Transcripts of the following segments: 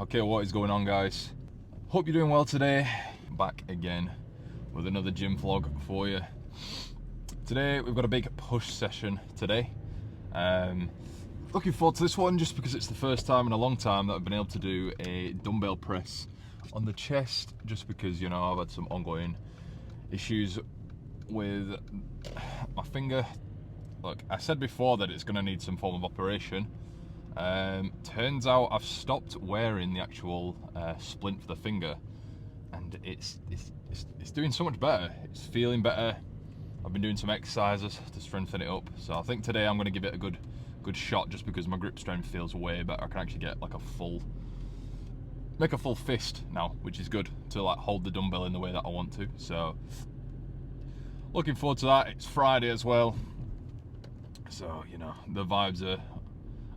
Okay, what is going on, guys? Hope you're doing well today. Back again with another gym vlog for you. Today we've got a big push session today. Looking forward to this one just because it's the first time in a long time that I've been able to do a dumbbell press on the chest, just because, you know, I've had some ongoing issues with my finger. Look, I said before that it's going to need some form of operation. Turns out I've stopped wearing the actual splint for the finger, and it's doing so much better. It's feeling better. I've been doing some exercises to strengthen it up, so I think today I'm going to give it a good shot, just because my grip strength feels way better. I can actually get like make a full fist now, which is good to like hold the dumbbell in the way that I want to. So looking forward to that. It's Friday as well, so you know the vibes are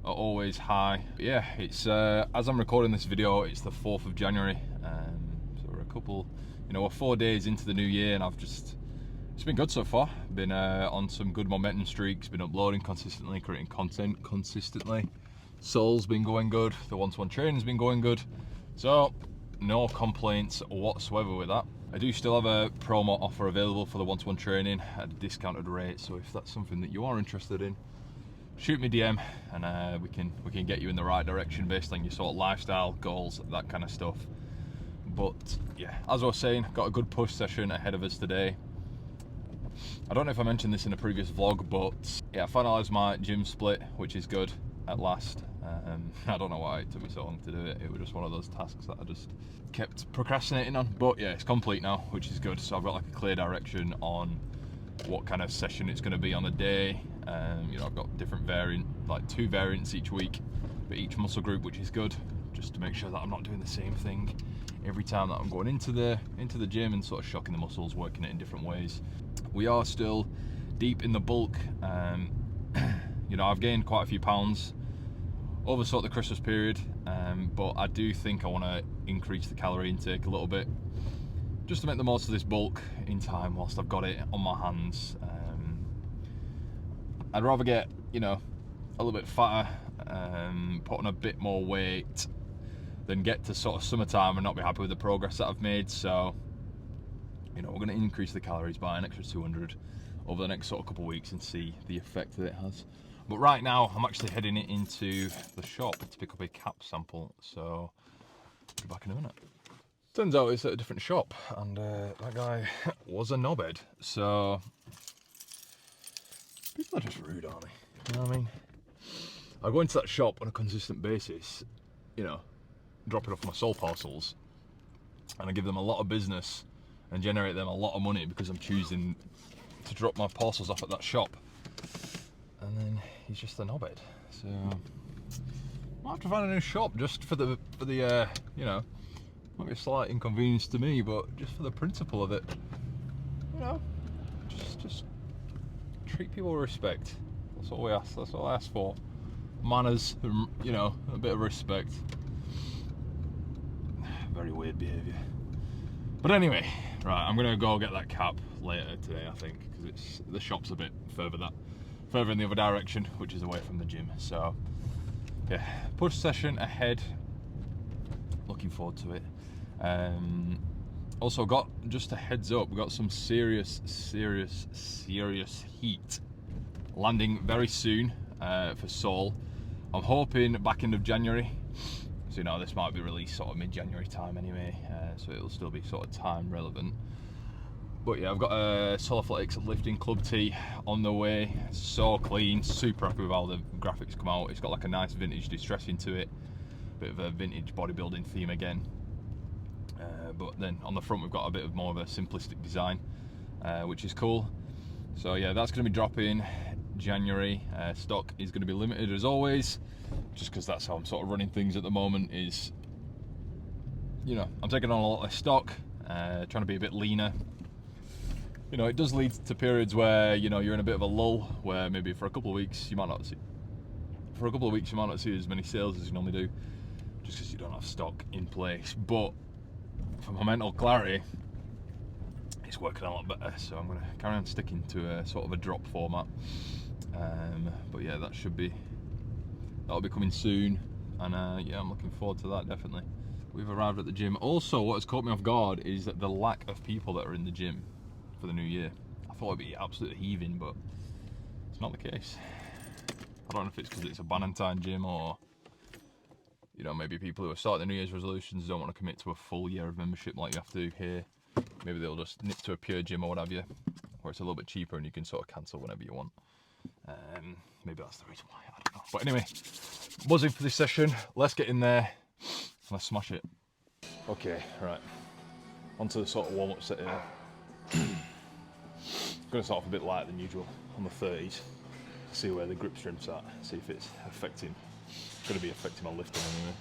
always high. But yeah, it's as I'm recording this video, it's the 4th of January, so we're 4 days into the new year, and it's been good so far. Been on some good momentum streaks, been uploading consistently, creating content consistently. Soul's been going good, the one-to-one training's been going good, so no complaints whatsoever with that. I do still have a promo offer available for the one-to-one training at a discounted rate, so if that's something that you are interested in, shoot me DM, and we can get you in the right direction based on your sort of lifestyle goals, that kind of stuff. But yeah, as I was saying, got a good push session ahead of us today. I don't know if I mentioned this in a previous vlog, but yeah, I finalised my gym split, which is good at last. I don't know why it took me so long to do it. It was just one of those tasks that I just kept procrastinating on. But yeah, it's complete now, which is good. So I've got like a clear direction on what kind of session it's going to be on the day. You know, I've got different like 2 variants each week for each muscle group, which is good, just to make sure that I'm not doing the same thing every time that I'm going into the gym and sort of shocking the muscles, working it in different ways. We are still deep in the bulk. You know, I've gained quite a few pounds over sort of the Christmas period, but I do think I want to increase the calorie intake a little bit, just to make the most of this bulk in time whilst I've got it on my hands. I'd rather get, you know, a little bit fatter, put on a bit more weight, than get to sort of summertime and not be happy with the progress that I've made. So, you know, we're going to increase the calories by an extra 200 over the next sort of couple of weeks and see the effect that it has. But right now, I'm actually heading into the shop to pick up a cap sample, so I'll be back in a minute. Turns out it's at a different shop, and that guy was a knobhead, so people are just rude, aren't they? You know what I mean? I go into that shop on a consistent basis, you know, dropping off my soul parcels, and I give them a lot of business and generate them a lot of money because I'm choosing to drop my parcels off at that shop. And then he's just a knobhead, so I have to find a new shop just for the you know, might be a slight inconvenience to me, but just for the principle of it, you know, just treat people with respect. That's all we ask. That's all I ask for. Manners, you know, a bit of respect. Very weird behaviour. But anyway, right, I'm gonna go get that cap later today, I think, because the shop's a bit further in the other direction, which is away from the gym. So yeah, push session ahead. Looking forward to it. Also got, just a heads up, we got some serious heat landing very soon for Seoul. I'm hoping back end of January. So, you know, this might be released sort of mid-January time anyway, so it'll still be sort of time relevant. But yeah, I've got a Solarflex lifting club tee on the way. So clean, super happy with how the graphics come out. It's got like a nice vintage distressing to it, bit of a vintage bodybuilding theme again. But then on the front we've got a bit of more of a simplistic design, which is cool. So yeah, that's going to be dropping January. Stock is going to be limited as always, just because that's how I'm sort of running things at the moment. Is, you know, I'm taking on a lot less stock, trying to be a bit leaner. You know, it does lead to periods where, you know, you're in a bit of a lull, where maybe for a couple of weeks you might not see as many sales as you normally do, just because you don't have stock in place. But for my mental clarity, it's working a lot better, so I'm going to carry on sticking to a sort of a drop format. But yeah, that'll be coming soon. and yeah, I'm looking forward to that, definitely. We've arrived at the gym. Also, what has caught me off guard is that the lack of people that are in the gym for the new year. I thought it'd be absolutely heaving, but it's not the case. I don't know if it's because it's a Bannatyne gym, or you know, maybe people who are starting the New Year's resolutions don't want to commit to a full year of membership like you have to here. Maybe they'll just nip to a pure gym or what have you, where it's a little bit cheaper and you can sort of cancel whenever you want. Maybe that's the reason why, I don't know. But anyway, buzzing for this session. Let's get in there. Let's smash it. Okay, right. Onto the sort of warm-up set here. Going to start off a bit lighter than usual on the 30s. See where the grip strength's at. See if it's affecting. It's going to be affecting my lifting anyway.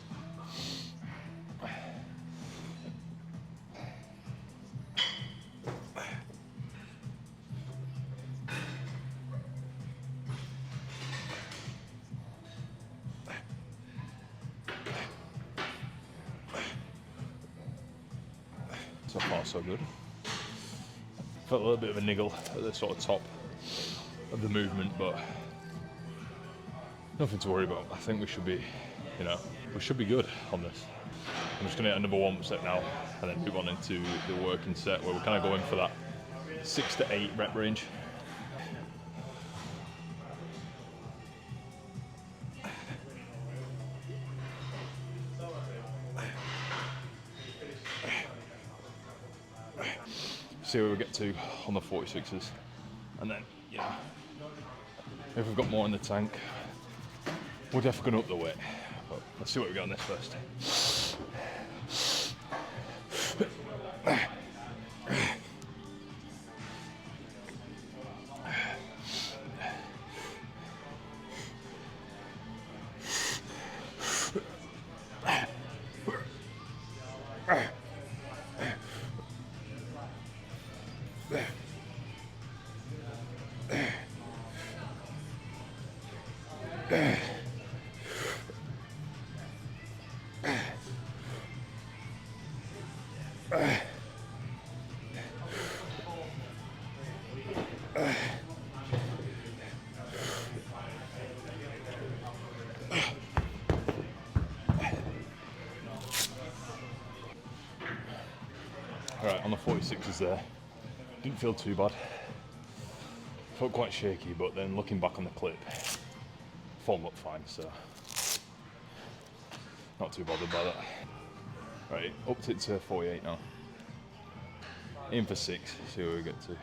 So far, so good. Felt a little bit of a niggle at the sort of top of the movement, but nothing to worry about. I think we should be, you know, we should be good on this. I'm just going to hit another warm-up set now, and then move on into the working set where we're kind of going for that 6 to 8 rep range. See where we get to on the 46s, and then, you know, if we've got more in the tank, we're definitely going to up the weight. But let's see what we got on this first. Alright, on the 46s there, didn't feel too bad. Felt quite shaky, but then looking back on the clip, form looked fine, so not too bothered by that. Right, upped it to 48 now. Aim for 6, see where we get to.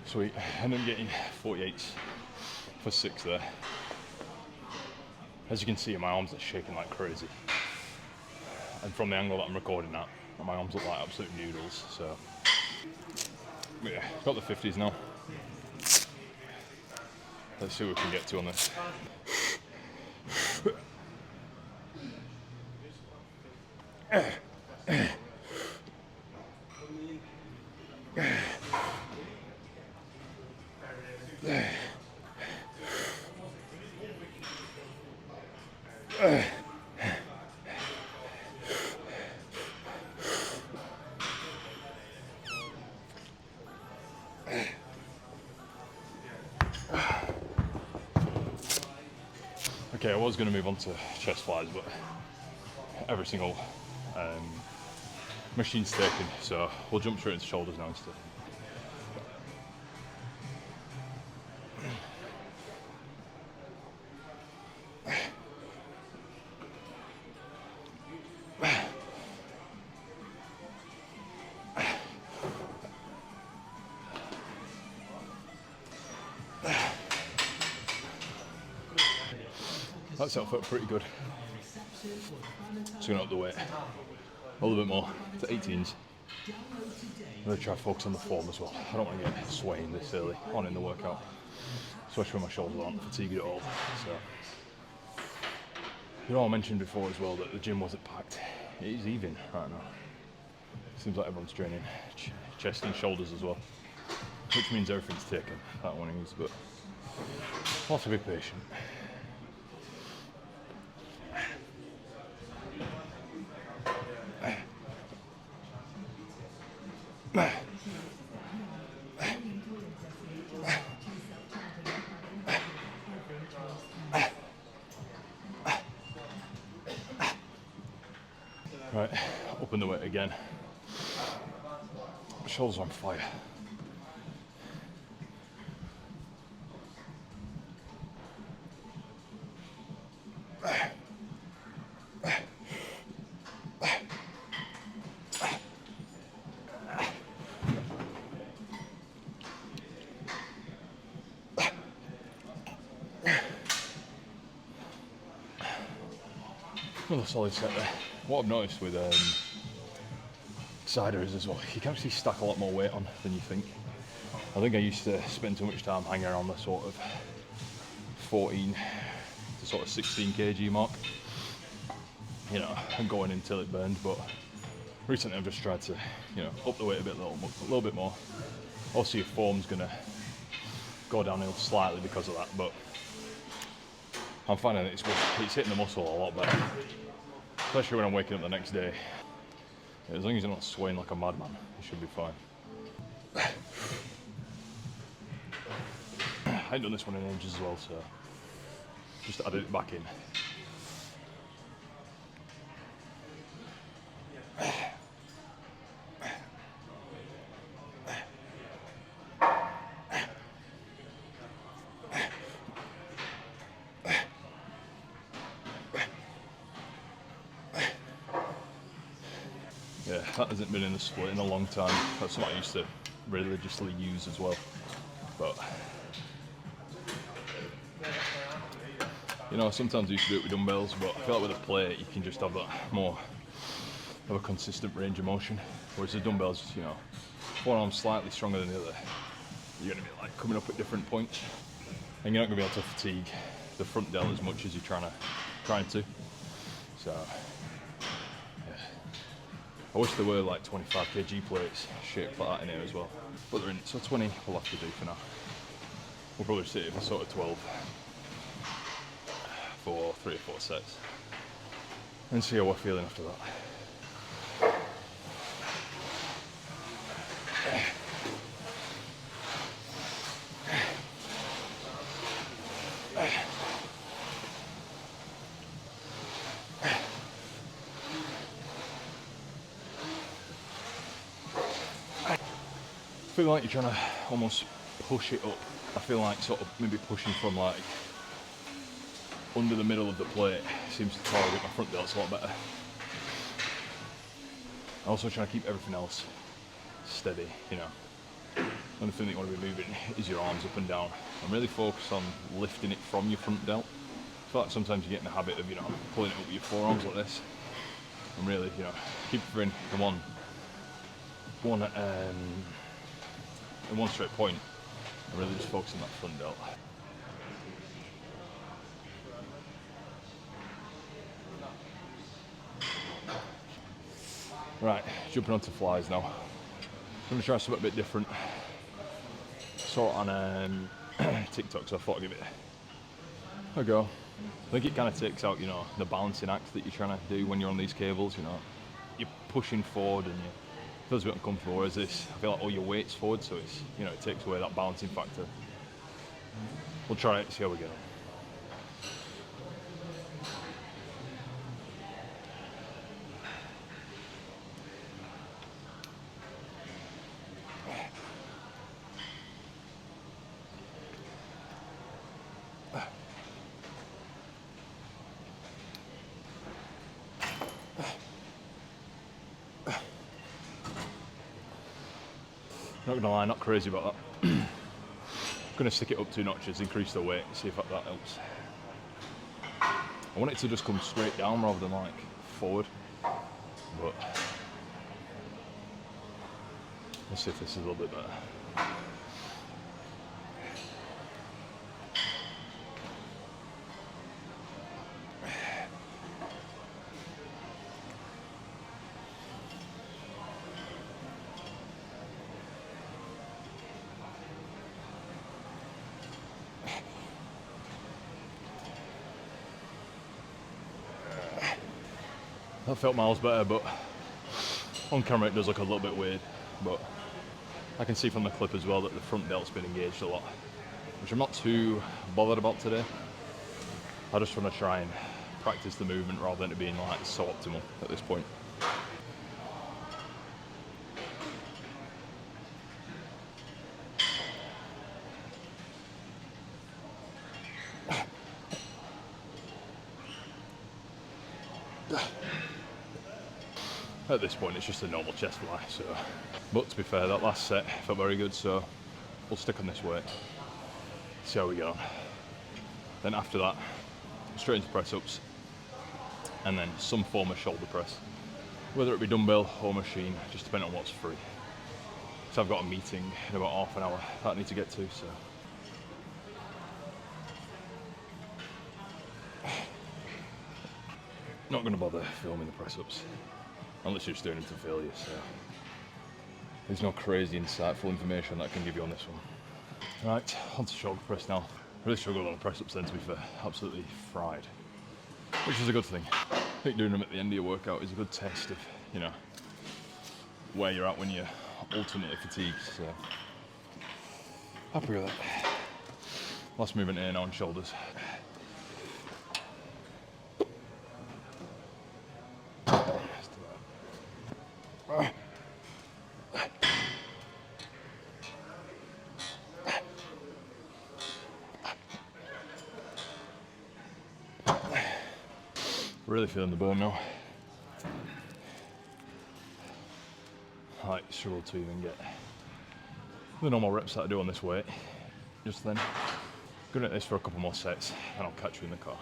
Sweet, ended up getting 48s for 6 there. As you can see, my arms are shaking like crazy. And from the angle that I'm recording at, my arms look like absolute noodles, so. Yeah, got the 50s now. Let's see what we can get to on this. Okay, I was going to move on to chest flies, but every single machine's taken, so we'll jump straight into shoulders now instead. That setup felt pretty good. Just going to up the weight a little bit more to 18s. I'm going to try to focus on the form as well. I don't want to get swaying this early on in the workout, especially when my shoulders aren't fatigued at all. So, you know, I mentioned before as well that the gym wasn't packed. It is even right now. Seems like everyone's training chest and shoulders as well. which means everything's taken, that one is, but I'll have to be patient. Right, upping the weight again. Shoulders on fire. Another solid set there. What I've noticed with cider is as well, you can actually stack a lot more weight on than you think. I think I used to spend too much time hanging around the sort of 14 to sort of 16 kg mark, you know, and going until it burned. But recently I've just tried to, you know, up the weight a little bit more. Obviously your form's gonna go downhill slightly because of that, but I'm finding that it's hitting the muscle a lot better, especially when I'm waking up the next day. As long as you're not swaying like a madman, you should be fine. I ain't done this one in ages as well, so just added it back in. Yeah, that hasn't been in the split in a long time. That's something I used to religiously use as well. But, you know, sometimes I used to do it with dumbbells, but I feel like with a plate, you can just have that more of a consistent range of motion. Whereas the dumbbells, you know, one arm's slightly stronger than the other, you're going to be like coming up at different points. And you're not going to be able to fatigue the front delt as much as you're trying to. So, I wish there were like 25 kg plates shaped like that in here as well, but they're in it, so 20 we'll have to do for now. We'll probably sit here for sort of 12 for 3 or 4 sets and see how we're feeling after that. I feel like you're trying to almost push it up. I feel like sort of maybe pushing from like under the middle of the plate seems to target my front delts a lot better. I'm also trying to keep everything else steady, you know. The only thing that you want to be moving is your arms up and down. I'm really focused on lifting it from your front delt. I feel like sometimes you get in the habit of, you know, pulling it up with your forearms like this. And really, you know, keep it in one straight point, and really just focus on that front delt. Right, jumping onto flies now. I'm going to try something a bit different. Saw it on TikTok, so I thought I'd give it a go. I think it kind of takes out, you know, the balancing act that you're trying to do when you're on these cables, you know. You're pushing forward and you feels a bit uncomfortable, whereas this, I feel like all your weight's forward, so it's, you know, it takes away that balancing factor. We'll try it, see how we get on. Not gonna lie, not crazy about that. Gonna stick it up 2 notches, increase the weight, see if that helps. I want it to just come straight down rather than like forward, but let's see if this is a little bit better. That felt miles better, but on camera it does look a little bit weird. But I can see from the clip as well that the front delt's been engaged a lot, which I'm not too bothered about today. I just want to try and practice the movement rather than it being like so optimal at this point. At this point it's just a normal chest fly, so. But to be fair, that last set felt very good, so we'll stick on this weight, see how we get on. Then after that, straight into press-ups, and then some form of shoulder press, whether it be dumbbell or machine, just depending on what's free. So I've got a meeting in about half an hour that I need to get to, so. Not going to bother filming the press-ups. I'm literally just doing them to failure, so there's no crazy insightful information that I can give you on this one. Right, on to shoulder press now. Really struggled on the press-ups then, to be fair. Absolutely fried, which is a good thing. I think doing them at the end of your workout is a good test of, you know, where you're at when you're ultimately fatigued, so happy with it. Last movement here now on shoulders. Really feeling the burn now. I struggle to even get the normal reps that I do on this weight just then. Good at this for a couple more sets and I'll catch you in the car.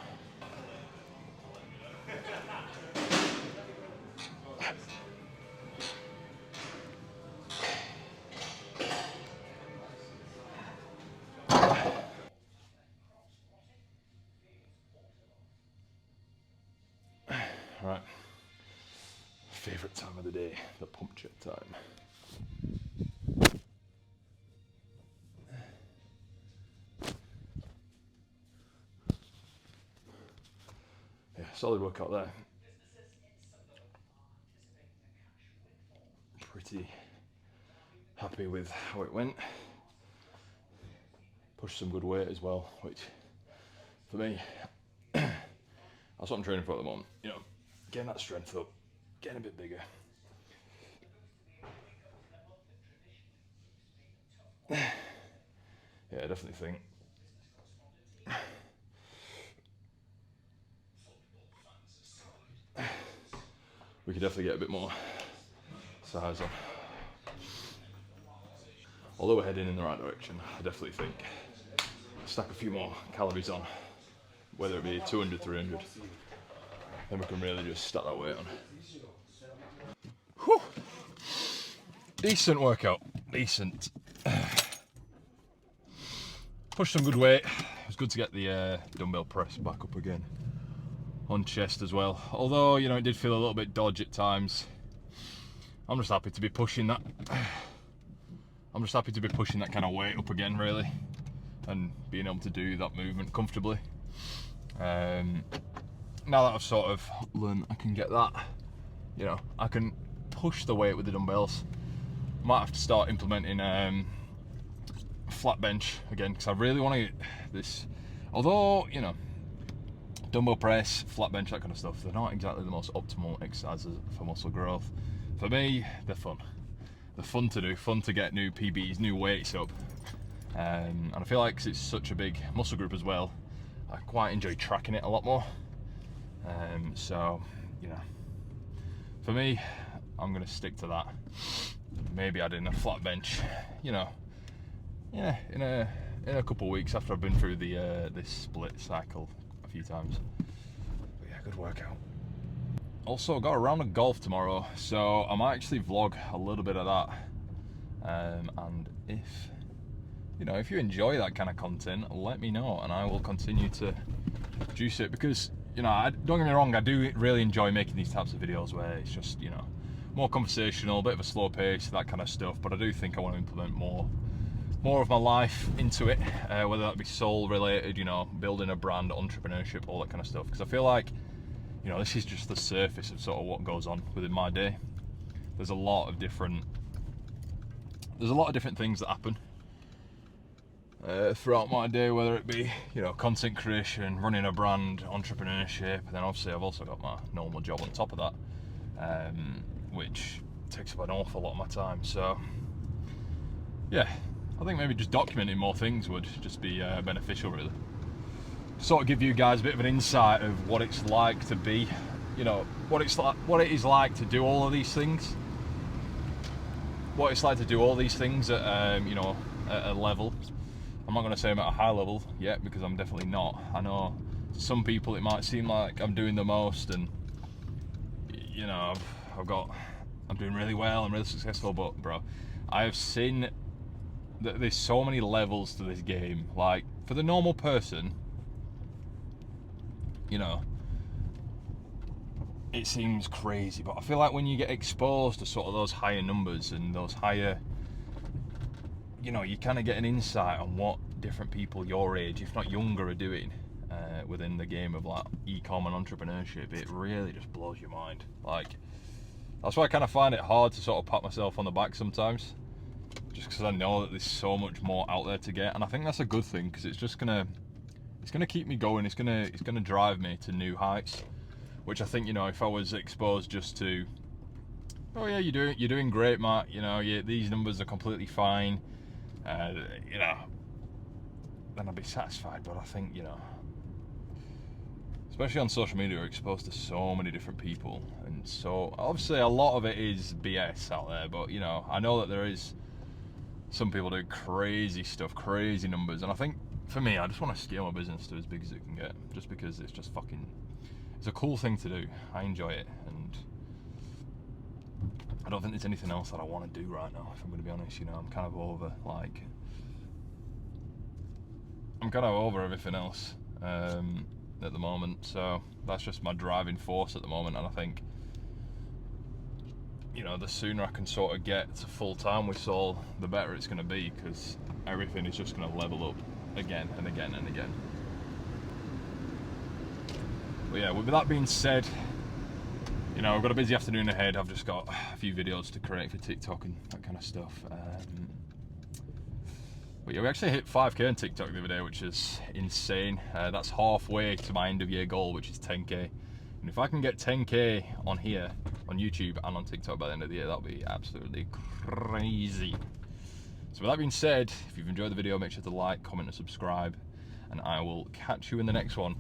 Right, favourite time of the day, the pump check time. Yeah, solid workout there. Pretty happy with how it went. Pushed some good weight as well, which for me, that's what I'm training for at the moment, you know. Getting that strength up, getting a bit bigger. Yeah, I definitely think we could definitely get a bit more size on. Although we're heading in the right direction, I definitely think stack a few more calories on, whether it be 200, 300. Then we can really just stack that weight on. Whew. Decent workout, decent. Pushed some good weight. It was good to get the dumbbell press back up again on chest as well. Although, you know, it did feel a little bit dodgy at times. I'm just happy to be pushing that. I'm just happy to be pushing that kind of weight up again, really, and being able to do that movement comfortably. Now that I've sort of learned I can get that, you know, I can push the weight with the dumbbells. Might have to start implementing flat bench again, because I really want to get this. Although, you know, dumbbell press, flat bench, that kind of stuff, they're not exactly the most optimal exercises for muscle growth. For me, they're fun. They're fun to do, fun to get new PBs, new weights up. And I feel like 'cause it's such a big muscle group as well, I quite enjoy tracking it a lot more. So, you know, for me, I'm going to stick to that. Maybe add in a flat bench, you know, yeah, in a couple of weeks after I've been through the this split cycle a few times. But yeah, good workout. Also, got a round of golf tomorrow, so I might actually vlog a little bit of that. And if, you know, if you enjoy that kind of content, let me know and I will continue to produce it, because, you know, don't get me wrong, I do really enjoy making these types of videos where it's just, you know, more conversational, a bit of a slow pace, that kind of stuff. But I do think I want to implement more of my life into it, whether that be soul related, you know, building a brand, entrepreneurship, all that kind of stuff. Because I feel like, you know, this is just the surface of sort of what goes on within my day. There's a lot of different things that happen throughout my day, whether it be, you know, content creation, running a brand, entrepreneurship, and then obviously I've also got my normal job on top of that, which takes up an awful lot of my time. So yeah, I think maybe just documenting more things would just be beneficial, really. Sort of give you guys a bit of an insight of what it's like to be, you know, what it is like to do all of these things. What it's like to do all these things at, you know, at a level. I'm not going to say I'm at a high level yet, because I'm definitely not. I know to some people it might seem like I'm doing the most, and you know, I'm doing really well, I'm really successful, but bro, I have seen that there's so many levels to this game. Like, for the normal person, you know, it seems crazy, but I feel like when you get exposed to sort of those higher numbers and those higher, you know, you kind of get an insight on what different people your age, if not younger, are doing within the game of like e-com and entrepreneurship. It really just blows your mind. Like, that's why I kind of find it hard to sort of pat myself on the back sometimes, just because I know that there's so much more out there to get, and I think that's a good thing, because it's gonna keep me going. It's gonna drive me to new heights, which I think, you know, if I was exposed just to, oh yeah, you're doing great, Matt, you know, these numbers are completely fine, you know, then I'd be satisfied. But I think, you know, especially on social media, we're exposed to so many different people, and so obviously a lot of it is BS out there, but you know, I know that there is some people doing crazy stuff, crazy numbers, and I think for me, I just want to scale my business to as big as it can get, just because it's just fucking, it's a cool thing to do. I enjoy it, and I don't think there's anything else that I want to do right now, if I'm going to be honest. You know, I'm kind of over everything else at the moment, so that's just my driving force at the moment. And I think, you know, the sooner I can sort of get to full time with Soul, the better it's going to be, because everything is just going to level up again and again and again. But yeah, with that being said, you know, I've got a busy afternoon ahead. I've just got a few videos to create for TikTok and that kind of stuff. But yeah, we actually hit 5k on TikTok the other day, which is insane. That's halfway to my end of year goal, which is 10k. And if I can get 10k on here, on YouTube and on TikTok by the end of the year, that'll be absolutely crazy. So with that being said, if you've enjoyed the video, make sure to like, comment and subscribe, and I will catch you in the next one.